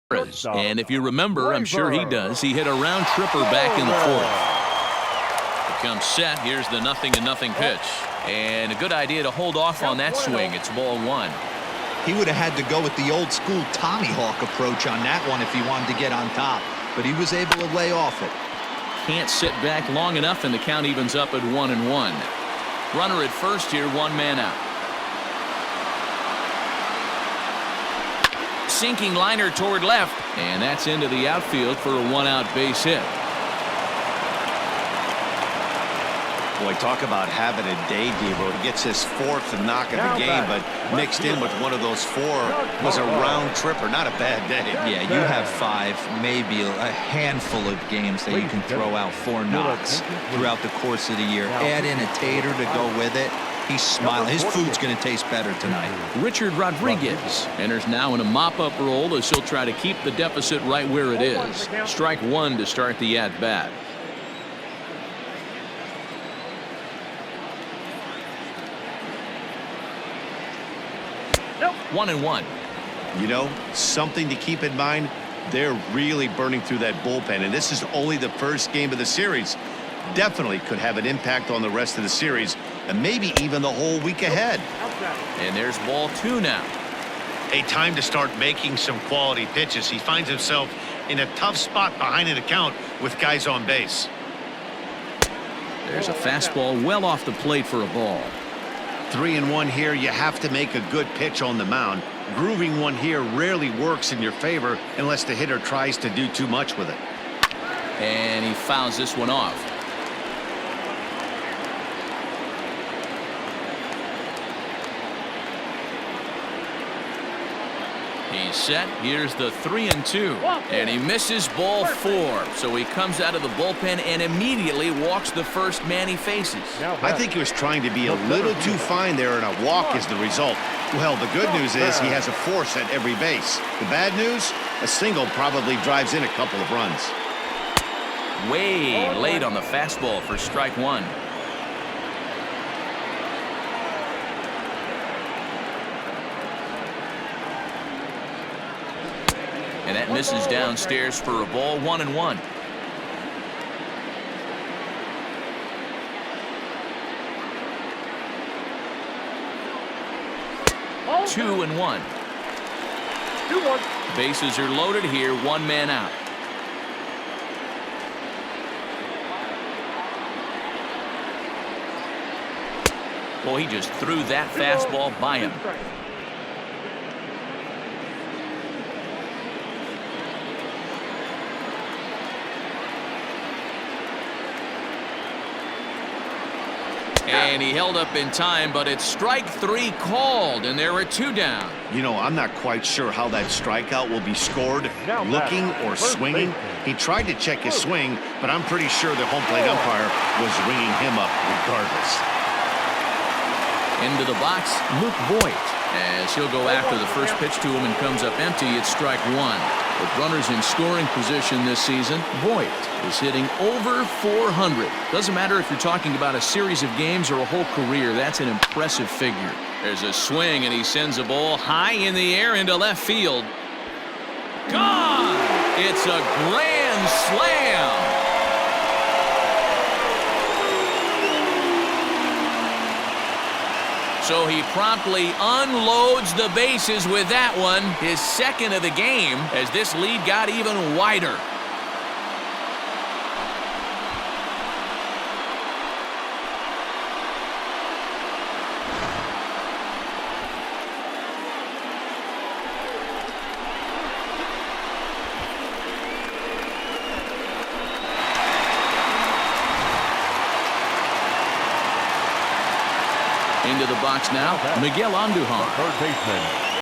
And if you remember, I'm sure he does, he hit a round tripper back in the fourth. Becomes set. Here's the 0-0 pitch. And a good idea to hold off on that swing. It's ball one. He would have had to go with the old school Tommy Hawk approach on that one if he wanted to get on top. But he was able to lay off it. Can't sit back long enough, and the count evens up at 1-1. Runner at first here, one man out. Sinking liner toward left, and that's into the outfield for a one-out base hit. Boy, talk about having a day, Debo. He gets his fourth knock of the game, but mixed in with one of those four was a round tripper. Not a bad day. Yeah, you have five, maybe a handful of games that you can throw out four knocks throughout the course of the year. Add in a tater to go with it. He's smiling. His food's going to taste better tonight. Richard Rodriguez enters now in a mop-up role as he'll try to keep the deficit right where it is. Strike one to start the at-bat. Nope. 1-1. You know, something to keep in mind, they're really burning through that bullpen, and this is only the first game of the series. Definitely could have an impact on the rest of the series and maybe even the whole week ahead. And there's ball two now. A time to start making some quality pitches. He finds himself in a tough spot behind an account with guys on base. There's a fastball well off the plate for a ball. 3-1 here. You have to make a good pitch on the mound. Grooving one here rarely works in your favor unless the hitter tries to do too much with it. And he fouls this one off. He's set. Here's the 3-2. And he misses ball four. So he comes out of the bullpen and immediately walks the first man he faces. I think he was trying to be a little too fine there, and a walk is the result. Well, the good news is he has a force at every base. The bad news, a single probably drives in a couple of runs. Way late on the fastball for strike one. And that misses downstairs for a ball. 1-1. Oh, 2-1. 2-1. Bases are loaded here. One man out. Well, he just threw that fastball by him. And he held up in time, but it's strike three called, and there are two down. You know, I'm not quite sure how that strikeout will be scored, looking or swinging. He tried to check his swing, but I'm pretty sure the home plate umpire was ringing him up regardless. Into the box, Luke Voigt, as he'll go after the first pitch to him and comes up empty. It's strike one. With runners in scoring position this season, Voigt is hitting over 400. Doesn't matter if you're talking about a series of games or a whole career. That's an impressive figure. There's a swing, and he sends a ball high in the air into left field. Gone! It's a grand slam. So he promptly unloads the bases with that one, his second of the game, as this lead got even wider. Into the box now, Miguel Andujar. Third baseman.